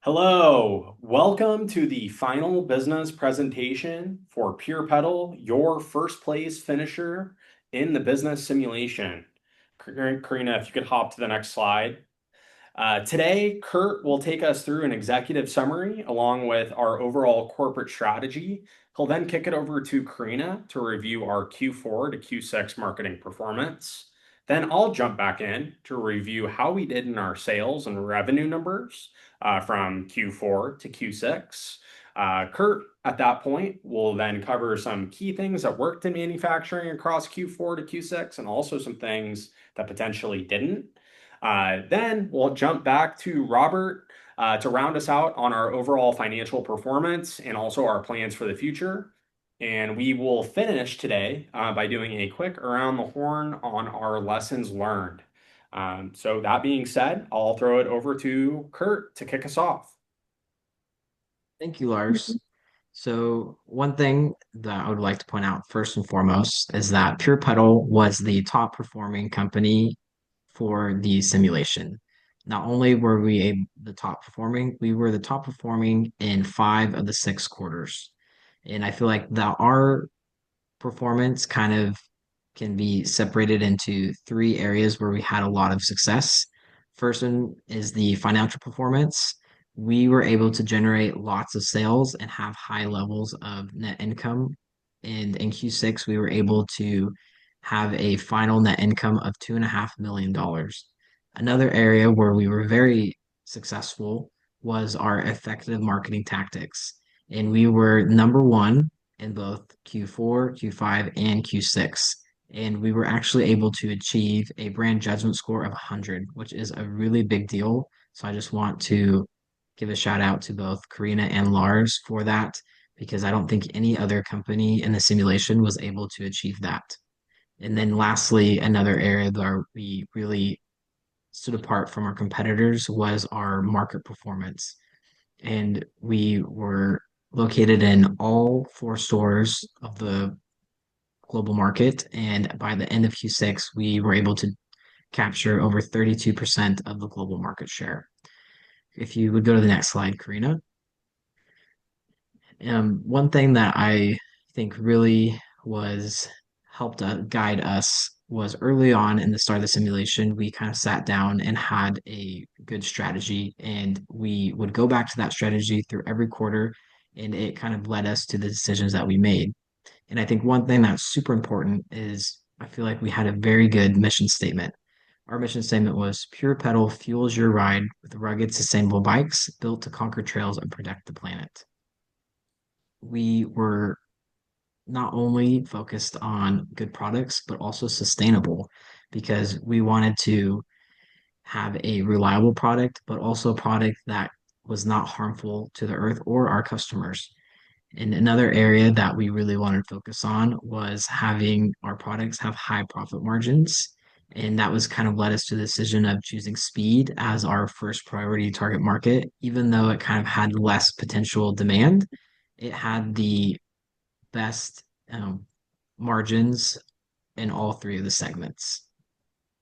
Hello, welcome to the final business presentation for Pure Pedal, your first place finisher in the business simulation. Karina, if you could hop to the next slide. Today, Kurt will take us through an executive summary along with our overall corporate strategy. He'll then kick it over to Karina to review our Q4 to Q6 marketing performance. Then I'll jump back in to review how we did in our sales and revenue numbers from Q4 to Q6. Kurt, at that point, will then cover some key things that worked in manufacturing across Q4 to Q6 and also some things that potentially didn't. Then we'll jump back to Robert to round us out on our overall financial performance and also our plans for the future. And we will finish today by doing a quick around the horn on our lessons learned. So that being said, I'll throw it over to Kurt to kick us off. Thank you, Lars. So, one thing that I would like to point out first and foremost is that Pure Pedal was the top performing company for the simulation. Not only were the top performing, we were the top performing in 5 of the 6 quarters. And I feel like that our performance kind of can be separated into 3 areas where we had a lot of success. First one is the financial performance. We were able to generate lots of sales and have high levels of net income. And in Q6, we were able to have a final net income of $2.5 million. Another area where we were very successful was our effective marketing tactics. And we were number one in both Q4, Q5, and Q6. And we were actually able to achieve a brand judgment score of 100, which is a really big deal. So I just want to give a shout out to both Karina and Lars for that, because I don't think any other company in the simulation was able to achieve that. And then lastly, another area where we really stood apart from our competitors was our market performance. And we were located in all 4 stores of the global market. And by the end of Q6, we were able to capture over 32% of the global market share. If you would go to the next slide, Karina. One thing that I think really was helped guide us was early on in the start of the simulation, we kind of sat down and had a good strategy, and we would go back to that strategy through every quarter, and it kind of led us to the decisions that we made. And I think one thing that's super important is I feel like we had a very good mission statement. Our mission statement was Pure Pedal fuels your ride with rugged, sustainable bikes built to conquer trails and protect the planet. We were not only focused on good products, but also sustainable because we wanted to have a reliable product, but also a product that was not harmful to the earth or our customers. And another area that we really wanted to focus on was having our products have high profit margins. And that was kind of led us to the decision of choosing speed as our first priority target market, even though it kind of had less potential demand. It had the best margins in all 3 of the segments.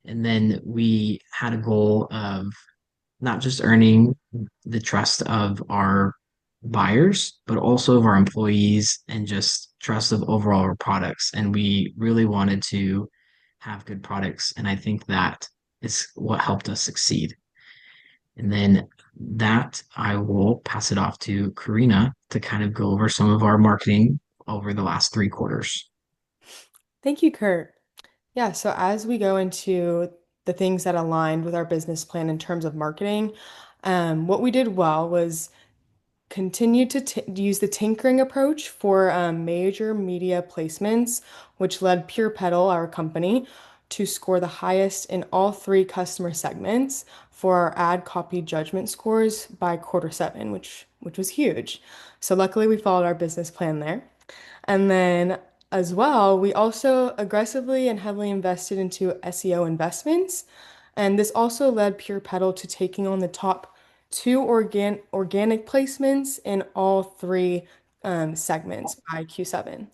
And then we had a goal of not just earning the trust of our buyers, but also of our employees and just trust of overall our products. And we really wanted to have good products. And I think that is what helped us succeed. And then that I will pass it off to Karina to kind of go over some of our marketing over the last 3 quarters. Thank you, Kurt. Yeah, so as we go into the things that aligned with our business plan in terms of marketing, what we did well was continue to use the tinkering approach for major media placements, which led Pure Pedal, our company, to score the highest in all 3 customer segments for our ad copy judgment scores by quarter 7, which was huge. So luckily we followed our business plan there. And then as well, we also aggressively and heavily invested into SEO investments. And this also led Pure Pedal to taking on the top 2 organic placements in all 3 segments by Q7.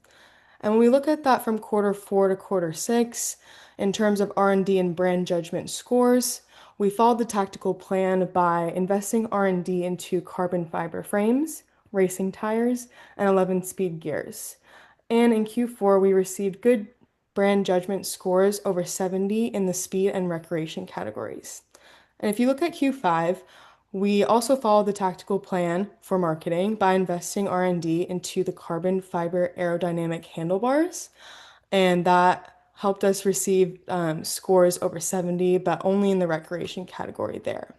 And when we look at that from quarter 4 to quarter 6, in terms of R&D and brand judgment scores, We followed the tactical plan by investing R&D into carbon fiber frames, racing tires, and 11-speed gears. And in Q4, we received good brand judgment scores over 70 in the speed and recreation categories. And if you look at Q5, we also followed the tactical plan for marketing by investing R&D into the carbon fiber aerodynamic handlebars, and that helped us receive scores over 70, but only in the recreation category there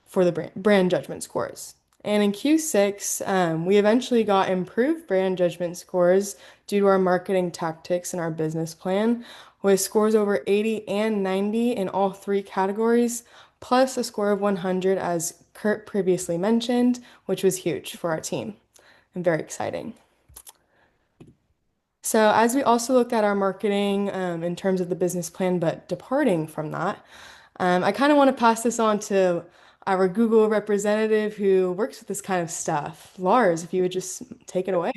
for the brand judgment scores. And in Q6, we eventually got improved brand judgment scores due to our marketing tactics and our business plan, with scores over 80 and 90 in all three categories, plus a score of 100, as Kurt previously mentioned, which was huge for our team and very exciting. So, as we also look at our marketing in terms of the business plan, but departing from that, I kind of want to pass this on to our Google representative who works with this kind of stuff. Lars, if you would just take it away.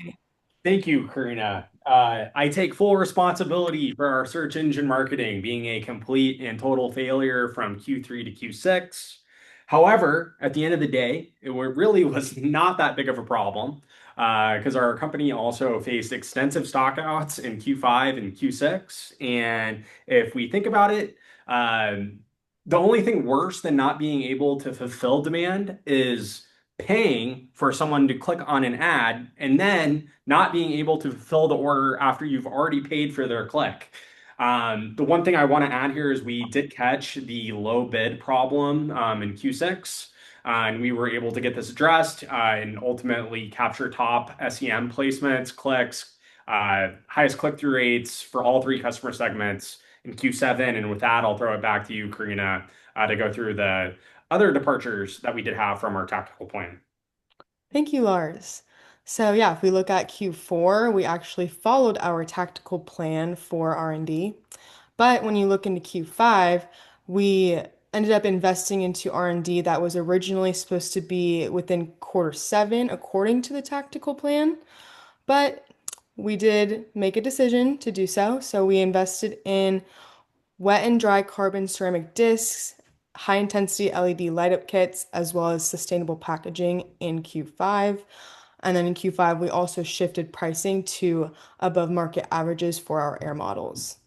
Thank you, Karina. I take full responsibility for our search engine marketing being a complete and total failure from Q3 to Q6. However, at the end of the day, really was not that big of a problem because our company also faced extensive stockouts in Q5 and Q6. And if we think about it, the only thing worse than not being able to fulfill demand is paying for someone to click on an ad and then not being able to fulfill the order after you've already paid for their click. The one thing I want to add here is we did catch the low bid problem in Q6, and we were able to get this addressed and ultimately capture top SEM placements, clicks, highest click-through rates for all three customer segments in Q7. And with that, I'll throw it back to you, Karina, to go through the other departures that we did have from our tactical plan. Thank you, Lars. So yeah, if we look at Q4, we actually followed our tactical plan for R&D. But when you look into Q5, we ended up investing into R&D that was originally supposed to be within Q7 according to the tactical plan. But we did make a decision to do so. So we invested in wet and dry carbon ceramic discs, high intensity LED light up kits, as well as sustainable packaging in Q5. And then in Q5, we also shifted pricing to above market averages for our air models.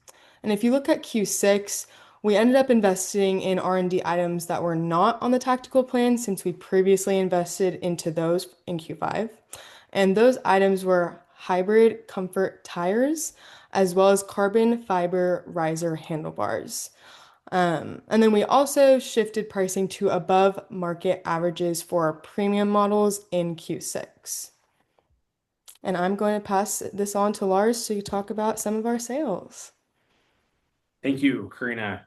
And if you look at Q6, we ended up investing in R&D items that were not on the tactical plan since we previously invested into those in Q5. And those items were hybrid comfort tires, as well as carbon fiber riser handlebars. And then we also shifted pricing to above market averages for our premium models in Q6. And I'm going to pass this on to Lars to talk about some of our sales. Thank you, Karina.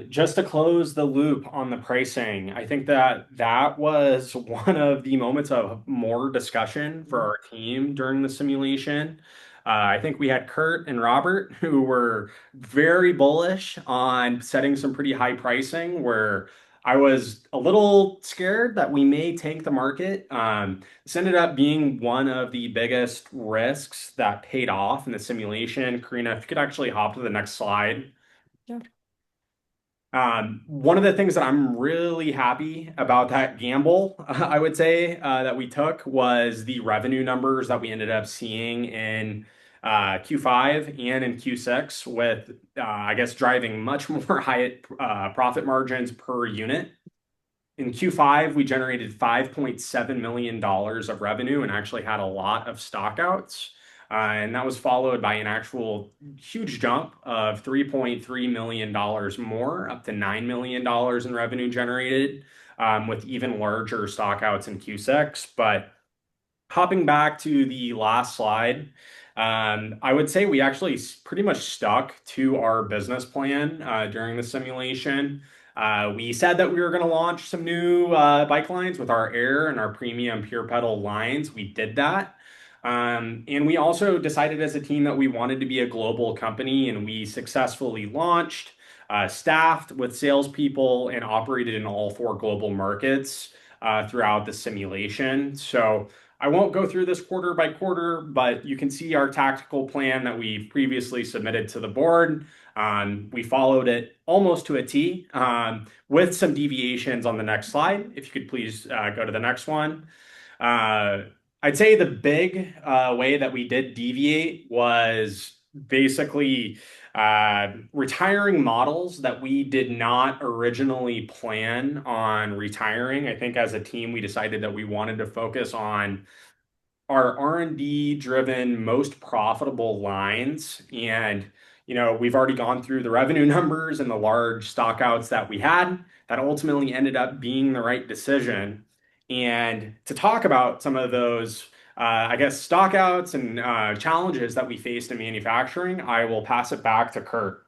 Just to close the loop on the pricing, I think that was one of the moments of more discussion for our team during the simulation. I think we had Kurt and Robert who were very bullish on setting some pretty high pricing, where I was a little scared that we may tank the market. This ended up being one of the biggest risks that paid off in the simulation. Karina, if you could actually hop to the next slide. Yeah. One of the things that I'm really happy about that gamble, I would say, that we took was the revenue numbers that we ended up seeing in Q5 and in Q6 with, I guess, driving much more high profit margins per unit. In Q5, we generated $5.7 million of revenue and actually had a lot of stockouts. And that was followed by an actual huge jump of $3.3 million more, up to $9 million in revenue generated, with even larger stockouts in Q6. But hopping back to the last slide, I would say we actually pretty much stuck to our business plan during the simulation. We said that we were going to launch some new bike lines with our Air and our premium Pure Pedal lines. We did that. And we also decided as a team that we wanted to be a global company, and we successfully launched, staffed with salespeople, and operated in all four global markets throughout the simulation. So I won't go through this quarter by quarter, but you can see our tactical plan that we previously submitted to the board. We followed it almost to a T, with some deviations on the next slide. If you could please go to the next one. Uh, I'd say the big way that we did deviate was basically retiring models that we did not originally plan on retiring. I think as a team, we decided that we wanted to focus on our R&D driven most profitable lines. And, we've already gone through the revenue numbers and the large stockouts that we had that ultimately ended up being the right decision. And to talk about some of those, I guess, stockouts and challenges that we faced in manufacturing, I will pass it back to Kurt.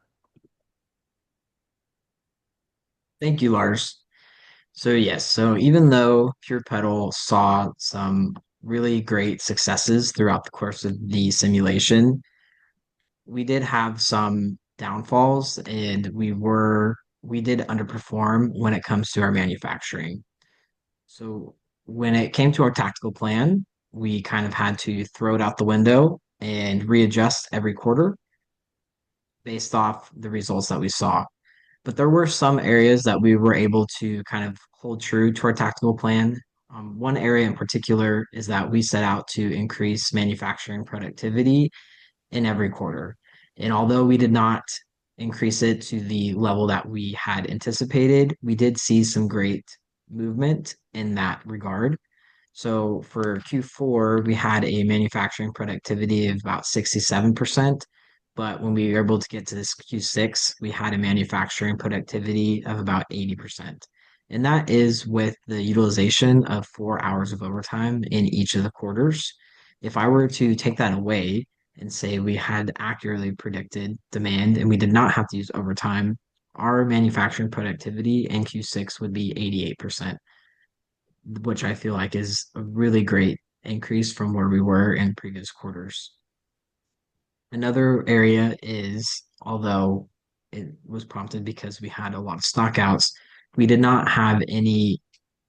Thank you, Lars. So yes, so even though Pure Pedal saw some really great successes throughout the course of the simulation, we did have some downfalls and we did underperform when it comes to our manufacturing. So when it came to our tactical plan, we kind of had to throw it out the window and readjust every quarter based off the results that we saw. But there were some areas that we were able to kind of hold true to our tactical plan. One area in particular is that we set out to increase manufacturing productivity in every quarter. And although we did not increase it to the level that we had anticipated, we did see some great movement in that regard. So for Q4, we had a manufacturing productivity of about 67%. But when we were able to get to this Q6, we had a manufacturing productivity of about 80%. And that is with the utilization of 4 hours of overtime in each of the quarters. If I were to take that away and say we had accurately predicted demand and we did not have to use overtime, our manufacturing productivity in Q6 would be 88%, which I feel like is a really great increase from where we were in previous quarters. Another area is, although it was prompted because we had a lot of stockouts, we did not have any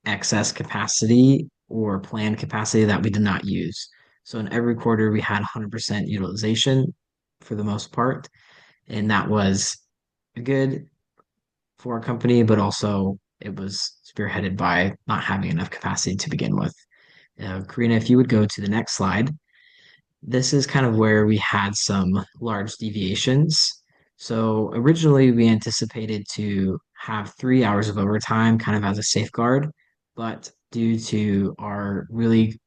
excess capacity or planned capacity that we did not use. So in every quarter, we had 100% utilization for the most part, and that was good for our company, but also it was spearheaded by not having enough capacity to begin with. Karina, if you would go to the next slide, this is kind of where we had some large deviations. So originally we anticipated to have 3 hours of overtime kind of as a safeguard, but due to our really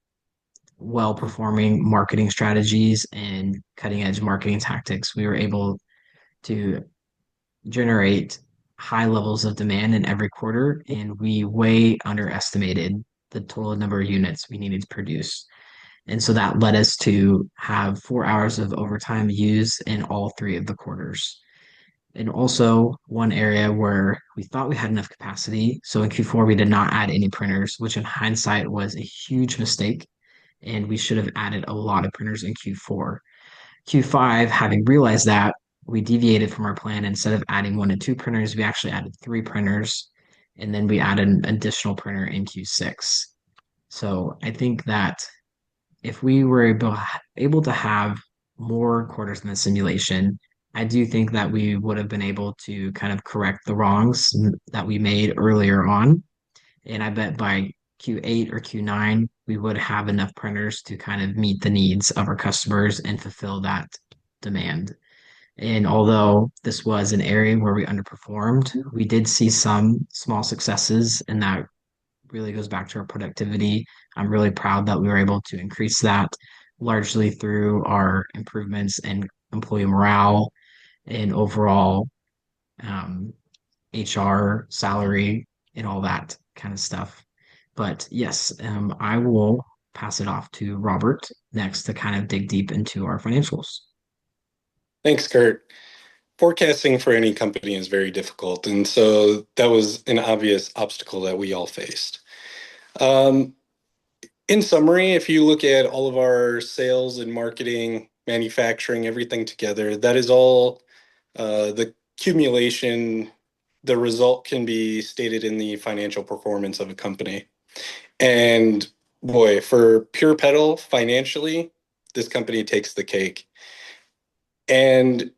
well performing marketing strategies and cutting edge marketing tactics, we were able to generate high levels of demand in every quarter, and we way underestimated the total number of units we needed to produce. And so that led us to have 4 hours of overtime used in all three of the quarters. And also, one area where we thought we had enough capacity. So in Q4, we did not add any printers, which in hindsight was a huge mistake. And we should have added a lot of printers in Q4. Q5, having realized that, we deviated from our plan. Instead of adding 1 to 2 printers, we actually added 3 printers. And then we added an additional printer in Q6. So I think that if we were able to have more quarters in the simulation, I do think that we would have been able to kind of correct the wrongs that we made earlier on. And I bet by Q8 or Q9, we would have enough printers to kind of meet the needs of our customers and fulfill that demand. And although this was an area where we underperformed, we did see some small successes, and that really goes back to our productivity. I'm really proud that we were able to increase that largely through our improvements in employee morale and overall HR salary and all that kind of stuff. But yes, I will pass it off to Robert next to kind of dig deep into our financials. Thanks, Kurt. Forecasting for any company is very difficult, and so that was an obvious obstacle that we all faced. In summary, if you look at all of our sales and marketing, manufacturing, everything together, that is all the accumulation. The result can be stated in the financial performance of a company. And boy, for Pure Pedal, financially, this company takes the cake. And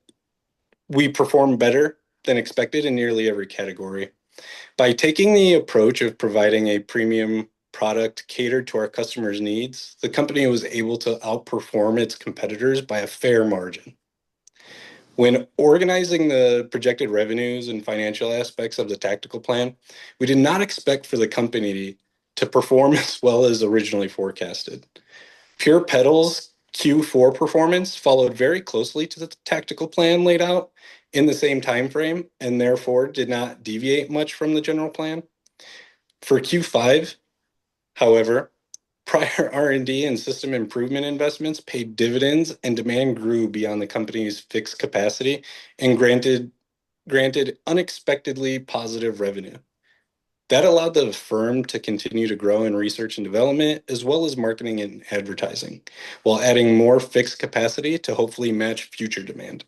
we performed better than expected in nearly every category. By taking the approach of providing a premium product catered to our customers' needs, the company was able to outperform its competitors by a fair margin. When organizing the projected revenues and financial aspects of the tactical plan, we did not expect for the company to perform as well as originally forecasted. Pure Pedal's Q4 performance followed very closely to the tactical plan laid out in the same time frame and therefore did not deviate much from the general plan. For Q5, however, prior R&D and system improvement investments paid dividends and demand grew beyond the company's fixed capacity and granted unexpectedly positive revenue. That allowed the firm to continue to grow in research and development, as well as marketing and advertising, while adding more fixed capacity to hopefully match future demand.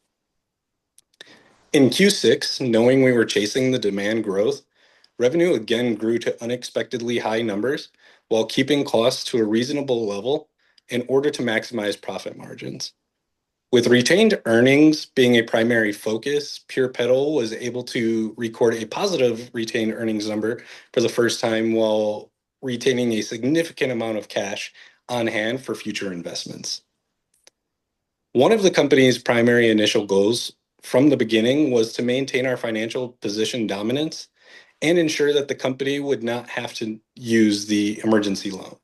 In Q6, knowing we were chasing the demand growth, revenue again grew to unexpectedly high numbers while keeping costs to a reasonable level in order to maximize profit margins. With retained earnings being a primary focus, Pure Pedal was able to record a positive retained earnings number for the first time while retaining a significant amount of cash on hand for future investments. One of the company's primary initial goals from the beginning was to maintain our financial position dominance and ensure that the company would not have to use the emergency loan.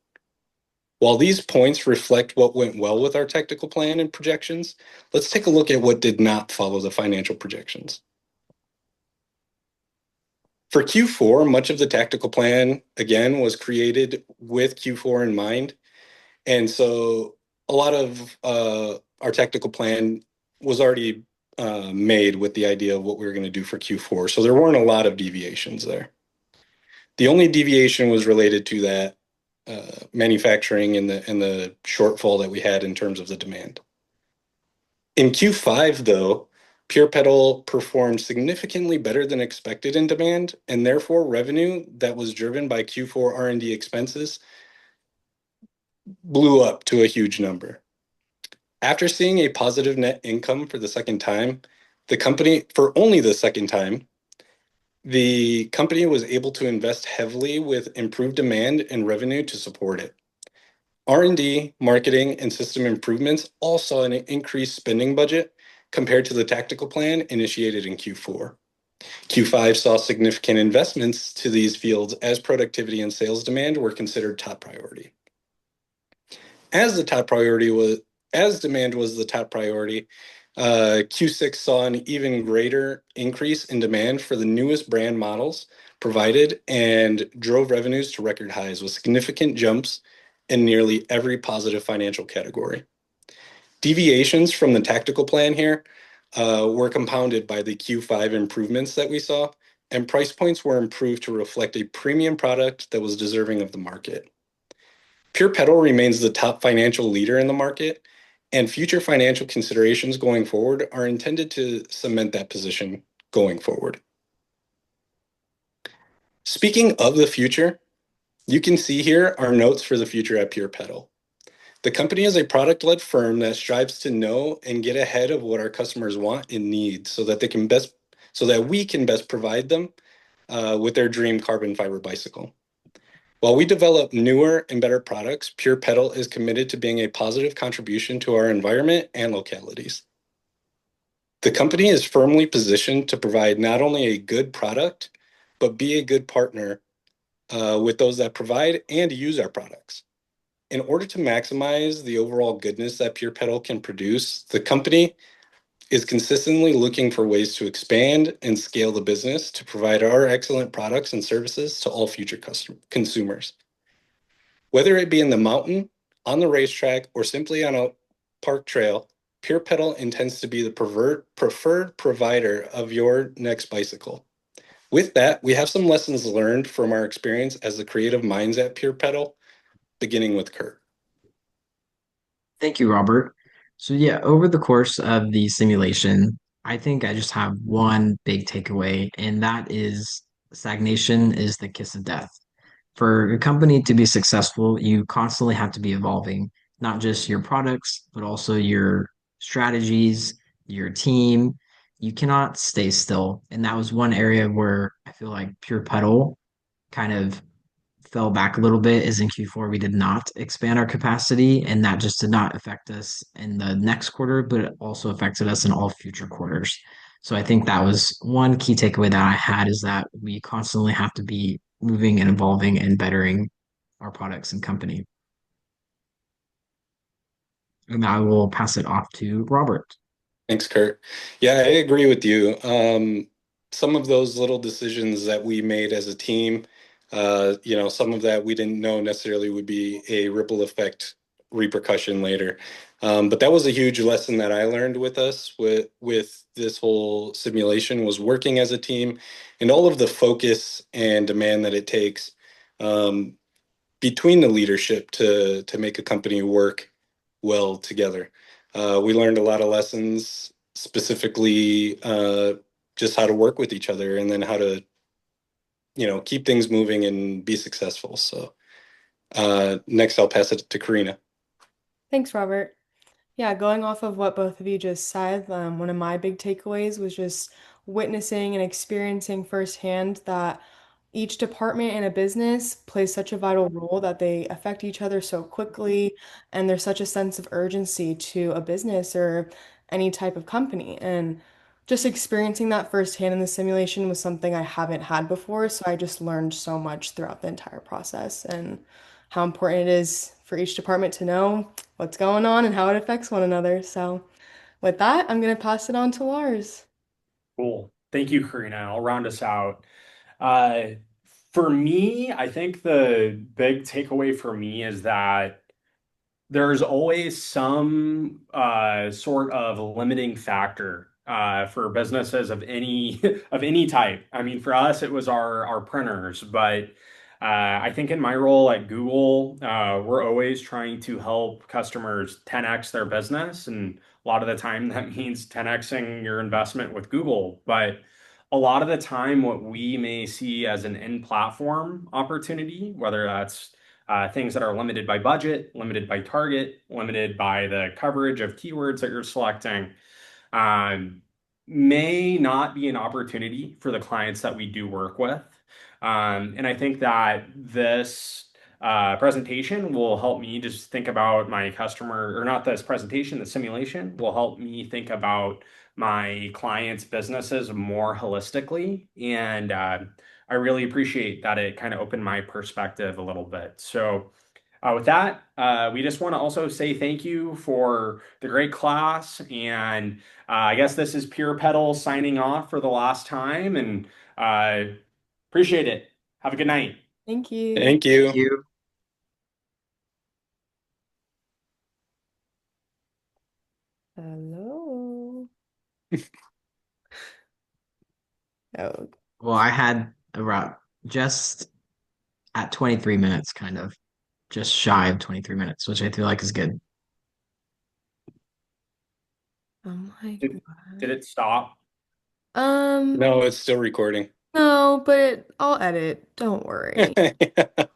While these points reflect what went well with our tactical plan and projections, let's take a look at what did not follow the financial projections. For Q4, much of the tactical plan, again, was created with Q4 in mind. And so a lot of our tactical plan was already made with the idea of what we were going to do for Q4. So there weren't a lot of deviations there. The only deviation was related to that manufacturing and the shortfall that we had in terms of the demand. In Q5, though, Pure Pedal performed significantly better than expected in demand, and therefore revenue that was driven by Q4 R&D expenses blew up to a huge number. After seeing a positive net income for the second time, for only the second time, the company was able to invest heavily with improved demand and revenue to support it. R&D, marketing, and system improvements all saw an increased spending budget compared to the tactical plan initiated in Q4. Q5 saw significant investments to these fields as productivity and sales demand were considered top priority. As demand was the top priority, Q6 saw an even greater increase in demand for the newest brand models provided and drove revenues to record highs with significant jumps in nearly every positive financial category. Deviations from the tactical plan here were compounded by the Q5 improvements that we saw, and price points were improved to reflect a premium product that was deserving of the market. Pure Pedal remains the top financial leader in the market, and future financial considerations going forward are intended to cement that position going forward. Speaking of the future, you can see here our notes for the future at Pure Pedal. The company is a product-led firm that strives to know and get ahead of what our customers want and need so that we can best provide them with their dream carbon fiber bicycle. While we develop newer and better products, Pure Pedal is committed to being a positive contribution to our environment and localities. The company is firmly positioned to provide not only a good product, but be a good partner with those that provide and use our products. In order to maximize the overall goodness that Pure Pedal can produce, the company is consistently looking for ways to expand and scale the business to provide our excellent products and services to all future consumers. Whether it be in the mountain, on the racetrack, or simply on a park trail, Pure Pedal intends to be the preferred provider of your next bicycle. With that, we have some lessons learned from our experience as the creative minds at Pure Pedal, beginning with Kurt. Thank you, Robert. So yeah, over the course of the simulation, I think I just have one big takeaway, and that is stagnation is the kiss of death. For a company to be successful, you constantly have to be evolving, not just your products, but also your strategies, your team, you cannot stay still. And that was one area where I feel like Pure Pedal kind of fell back a little bit is in Q4 we did not expand our capacity, and that just did not affect us in the next quarter, but it also affected us in all future quarters. So I think that was one key takeaway that I had is that we constantly have to be moving and evolving and bettering our products and company. And I will pass it off to Robert. Thanks, Kurt. Yeah, I agree with you. Some of those little decisions that we made as a team, some of that we didn't know necessarily would be a ripple effect repercussion later. But that was a huge lesson that I learned with us with this whole simulation was working as a team and all of the focus and demand that it takes um, between the leadership to make a company work well together. We learned a lot of lessons, specifically just how to work with each other and then how to, keep things moving and be successful. So next, I'll pass it to Karina. Thanks, Robert. Yeah, going off of what both of you just said, one of my big takeaways was just witnessing and experiencing firsthand that each department in a business plays such a vital role that they affect each other so quickly, and there's such a sense of urgency to a business or any type of company. And just experiencing that firsthand in the simulation was something I haven't had before, so I just learned so much throughout the entire process and how important it is for each department to know what's going on and how it affects one another. So, with that, I'm going to pass it on to Lars. Cool. Thank you, Karina. I'll round us out. Uh, for me, I think the big takeaway for me is that there's always some sort of limiting factor for businesses of any of any type. I mean, for us, it was our printers, but I think in my role at Google, we're always trying to help customers 10x their business, and a lot of the time that means 10xing your investment with Google. But a lot of the time, what we may see as an in-platform opportunity, whether that's things that are limited by budget, limited by target, limited by the coverage of keywords that you're selecting, um, may not be an opportunity for the clients that we do work with. And I think that this presentation will help me just think about my customer, or not this presentation, the simulation will help me think about my clients' businesses more holistically. And I really appreciate that it kind of opened my perspective a little bit. So, with that, we just want to also say thank you for the great class. And I guess this is Pure Pedal signing off for the last time. And appreciate it. Have a good night. Thank you. Thank Thank you. you. Hello. Oh, Well, I had around just at 23 minutes, kind of just shy of 23 minutes, which I feel like is good. oh my Did God. it stop? Um, No, it's still recording. no, but I'll edit. Don't worry.